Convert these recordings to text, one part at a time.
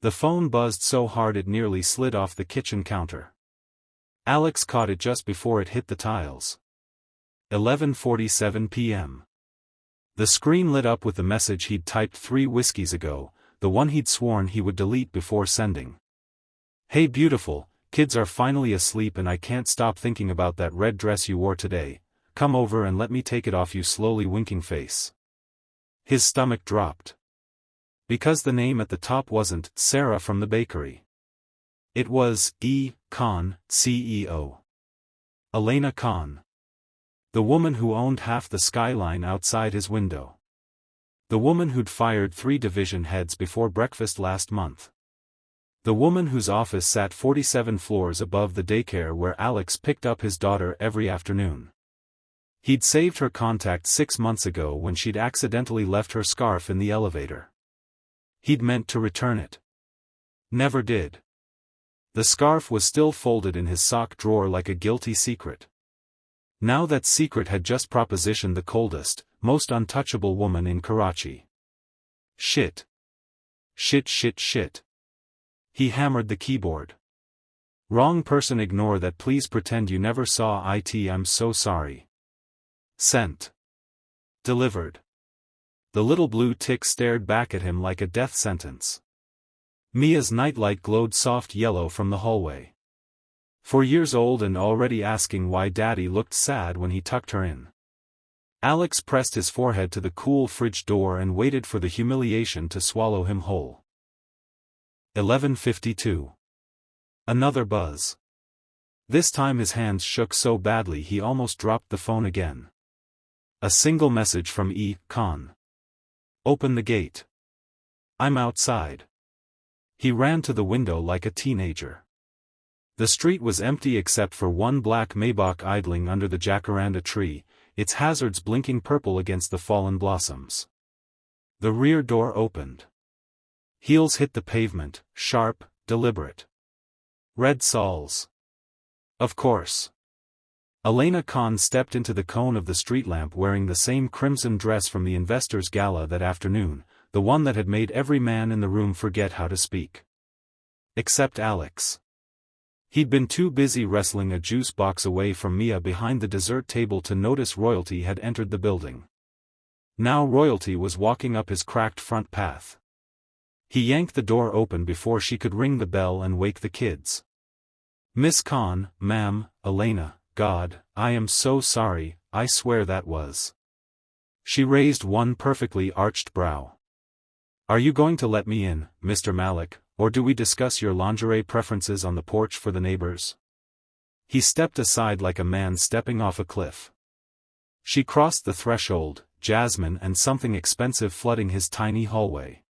The phone buzzed so hard it nearly slid off the kitchen counter. Alex caught it just before it hit the tiles. 11:47 p.m. The screen lit up with the message he'd typed 3 whiskeys ago, the one he'd sworn he would delete before sending. Hey beautiful, kids are finally asleep and I can't stop thinking about that red dress you wore today. Come over and let me take it off you, slowly winking face. His stomach dropped. Because the name at the top wasn't Sarah from the bakery. It was E. Khan, CEO. Ayesha Khan. The woman who owned half the skyline outside his window. The woman who'd fired 3 division heads before breakfast last month. The woman whose office sat 47 floors above the daycare where Alex picked up his daughter every afternoon. He'd saved her contact 6 months ago when she'd accidentally left her scarf in the elevator. He'd meant to return it. Never did. The scarf was still folded in his sock drawer like a guilty secret. Now that secret had just propositioned the coldest, most untouchable woman in Karachi. Shit. Shit shit shit. He hammered the keyboard. Wrong person, ignore that, please pretend you never saw it, I'm so sorry. Sent. Delivered. The little blue tick stared back at him like a death sentence. Mia's nightlight glowed soft yellow from the hallway. 4 years old and already asking why Daddy looked sad when he tucked her in. Alex pressed his forehead to the cool fridge door and waited for the humiliation to swallow him whole. 11:52. Another buzz. This time his hands shook so badly he almost dropped the phone again. A single message from E. Khan. Open the gate. I'm outside. He ran to the window like a teenager. The street was empty except for one black Maybach idling under the jacaranda tree, its hazards blinking purple against the fallen blossoms. The rear door opened. Heels hit the pavement, sharp, deliberate. Red soles. Of course. Ayesha Khan stepped into the cone of the street lamp wearing the same crimson dress from the investors' gala that afternoon, the one that had made every man in the room forget how to speak. Except Alex. He'd been too busy wrestling a juice box away from Mia behind the dessert table to notice royalty had entered the building. Now royalty was walking up his cracked front path. He yanked the door open before she could ring the bell and wake the kids. Miss Khan, ma'am, Ayesha, God, I am so sorry, I swear that was. She raised one perfectly arched brow. Are you going to let me in, Mr. Malik, or do we discuss your lingerie preferences on the porch for the neighbors? He stepped aside like a man stepping off a cliff. She crossed the threshold, jasmine and something expensive flooding his tiny hallway.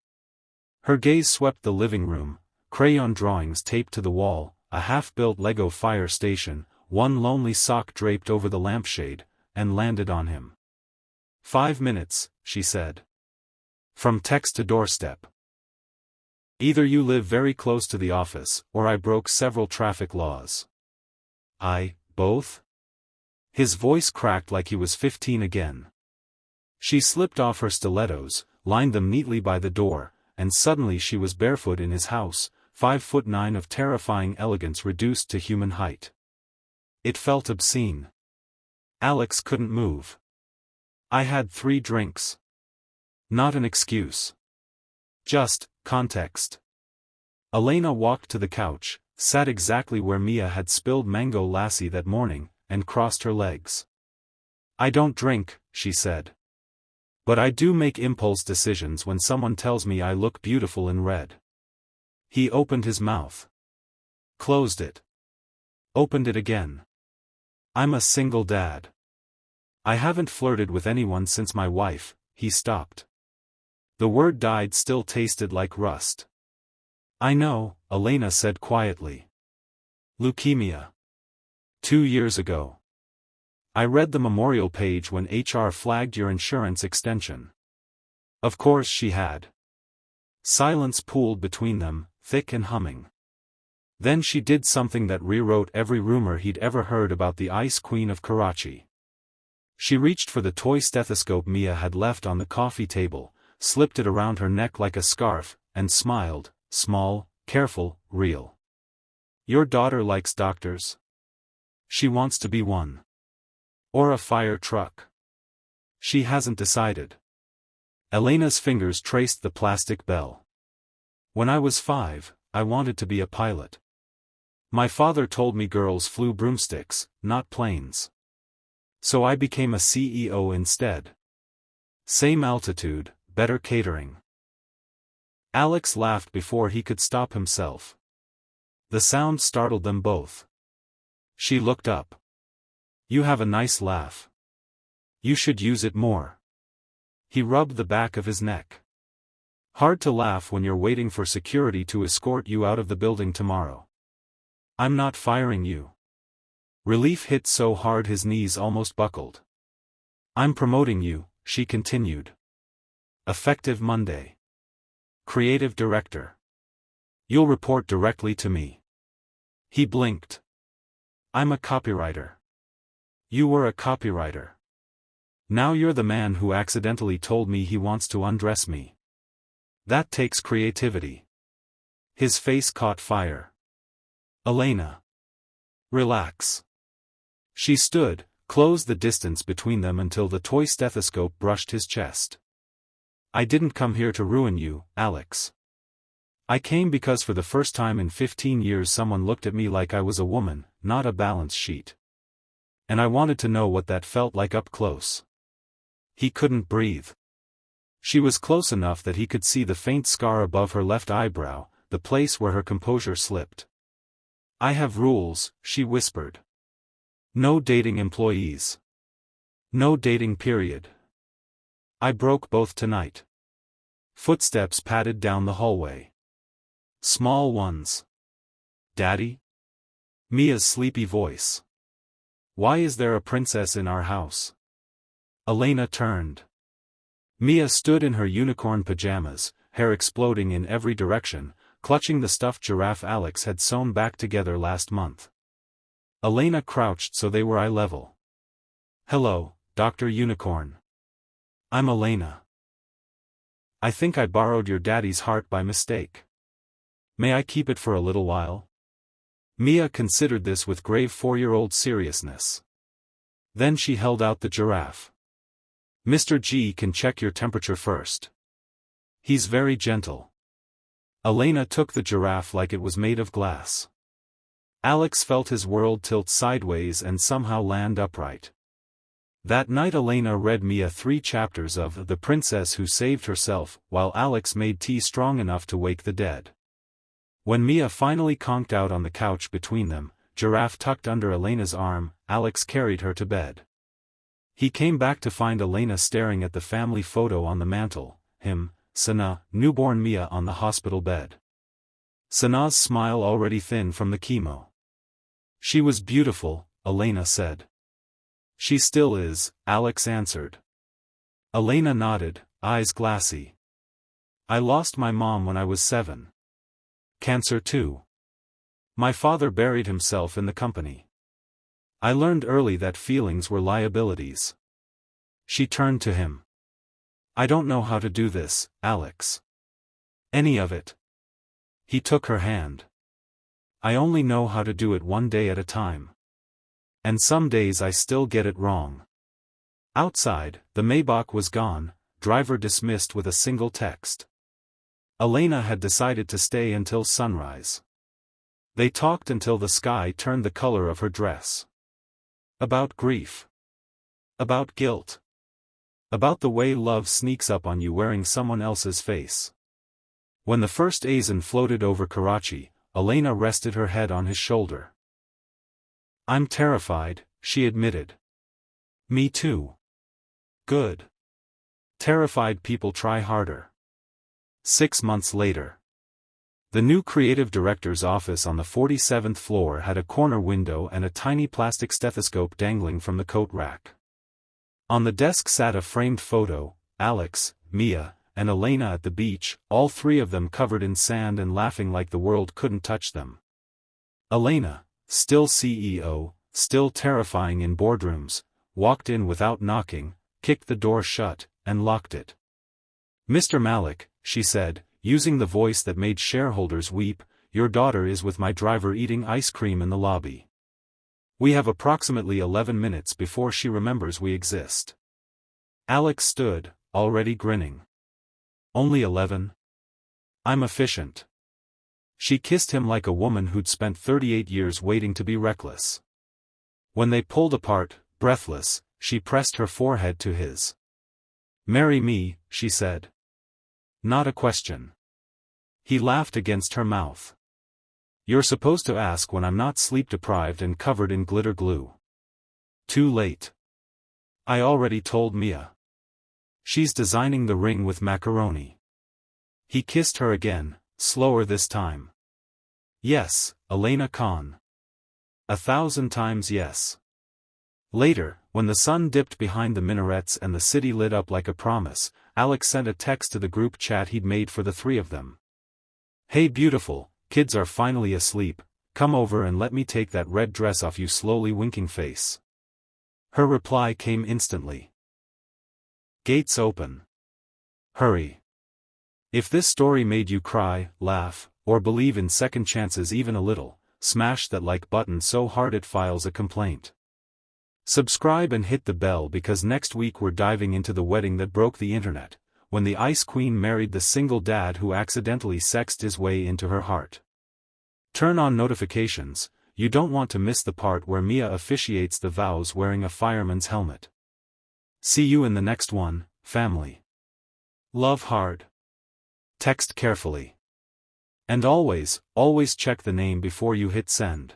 Her gaze swept the living room, crayon drawings taped to the wall, a half-built Lego fire station, one lonely sock draped over the lampshade, and landed on him. 5 minutes, she said. From text to doorstep. Either you live very close to the office, or I broke several traffic laws. Both? His voice cracked like he was 15 again. She slipped off her stilettos, lined them neatly by the door, and suddenly she was barefoot in his house, 5'9" of terrifying elegance reduced to human height. It felt obscene. Alex couldn't move. I had 3 drinks. Not an excuse. Just context. Ayesha walked to the couch, sat exactly where Mia had spilled mango lassi that morning, and crossed her legs. I don't drink, she said. But I do make impulse decisions when someone tells me I look beautiful in red. He opened his mouth. Closed it. Opened it again. I'm a single dad. I haven't flirted with anyone since my wife. He stopped. The word died still tasted like rust. I know, Ayesha said quietly. Leukemia. 2 years ago. I read the memorial page when HR flagged your insurance extension. Of course she had. Silence pooled between them, thick and humming. Then she did something that rewrote every rumor he'd ever heard about the Ice Queen of Karachi. She reached for the toy stethoscope Mia had left on the coffee table, slipped it around her neck like a scarf, and smiled, small, careful, real. Your daughter likes doctors? She wants to be one. Or a fire truck? She hasn't decided. Elena's fingers traced the plastic bell. When I was 5, I wanted to be a pilot. My father told me girls flew broomsticks, not planes. So I became a CEO instead. Same altitude, better catering. Alex laughed before he could stop himself. The sound startled them both. She looked up. You have a nice laugh. You should use it more. He rubbed the back of his neck. Hard to laugh when you're waiting for security to escort you out of the building tomorrow. I'm not firing you. Relief hit so hard his knees almost buckled. I'm promoting you, she continued. Effective Monday. Creative director. You'll report directly to me. He blinked. I'm a copywriter. You were a copywriter. Now you're the man who accidentally told me he wants to undress me. That takes creativity. His face caught fire. Elena. Relax. She stood, closed the distance between them until the toy stethoscope brushed his chest. I didn't come here to ruin you, Alex. I came because for the first time in 15 years someone looked at me like I was a woman, not a balance sheet. And I wanted to know what that felt like up close. He couldn't breathe. She was close enough that he could see the faint scar above her left eyebrow, the place where her composure slipped. I have rules, she whispered. No dating employees. No dating period. I broke both tonight. Footsteps padded down the hallway. Small ones. Daddy? Mia's sleepy voice. Why is there a princess in our house? Elena turned. Mia stood in her unicorn pajamas, hair exploding in every direction, clutching the stuffed giraffe Alex had sewn back together last month. Elena crouched so they were eye level. Hello, Dr. Unicorn. I'm Elena. I think I borrowed your daddy's heart by mistake. May I keep it for a little while? Mia considered this with grave 4-year-old seriousness. Then she held out the giraffe. Mr. G can check your temperature first. He's very gentle. Elena took the giraffe like it was made of glass. Alex felt his world tilt sideways and somehow land upright. That night Elena read Mia 3 chapters of The Princess Who Saved Herself, while Alex made tea strong enough to wake the dead. When Mia finally conked out on the couch between them, giraffe tucked under Elena's arm, Alex carried her to bed. He came back to find Elena staring at the family photo on the mantel, him, Sana, newborn Mia on the hospital bed. Sana's smile already thin from the chemo. She was beautiful, Elena said. She still is, Alex answered. Elena nodded, eyes glassy. I lost my mom when I was 7. Cancer too. My father buried himself in the company. I learned early that feelings were liabilities. She turned to him. I don't know how to do this, Alex. Any of it. He took her hand. I only know how to do it one day at a time. And some days I still get it wrong. Outside, the Maybach was gone, driver dismissed with a single text. Elena had decided to stay until sunrise. They talked until the sky turned the color of her dress. About grief. About guilt. About the way love sneaks up on you wearing someone else's face. When the first Azan floated over Karachi, Elena rested her head on his shoulder. I'm terrified, she admitted. Me too. Good. Terrified people try harder. 6 months later. The new creative director's office on the 47th floor had a corner window and a tiny plastic stethoscope dangling from the coat rack. On the desk sat a framed photo, Alex, Mia, and Elena at the beach, all 3 of them covered in sand and laughing like the world couldn't touch them. Elena, still CEO, still terrifying in boardrooms, walked in without knocking, kicked the door shut, and locked it. Mr. Malik, she said, using the voice that made shareholders weep, "Your daughter is with my driver eating ice cream in the lobby. We have approximately 11 minutes before she remembers we exist." Alex stood, already grinning. "Only 11? I'm efficient." She kissed him like a woman who'd spent 38 years waiting to be reckless. When they pulled apart, breathless, she pressed her forehead to his. "Marry me," she said. "Not a question." He laughed against her mouth. "You're supposed to ask when I'm not sleep-deprived and covered in glitter glue." "Too late. I already told Mia. She's designing the ring with macaroni." He kissed her again, slower this time. "Yes, Elena Khan. 1,000 times yes." Later, when the sun dipped behind the minarets and the city lit up like a promise, Alex sent a text to the group chat he'd made for the three of them. "Hey beautiful, kids are finally asleep, come over and let me take that red dress off you slowly winking face." Her reply came instantly. "Gates open. Hurry." If this story made you cry, laugh, or believe in second chances even a little, smash that like button so hard it files a complaint. Subscribe and hit the bell because next week we're diving into the wedding that broke the internet, when the Ice Queen married the single dad who accidentally sexed his way into her heart. Turn on notifications, you don't want to miss the part where Mia officiates the vows wearing a fireman's helmet. See you in the next one, family. Love hard. Text carefully. And always check the name before you hit send.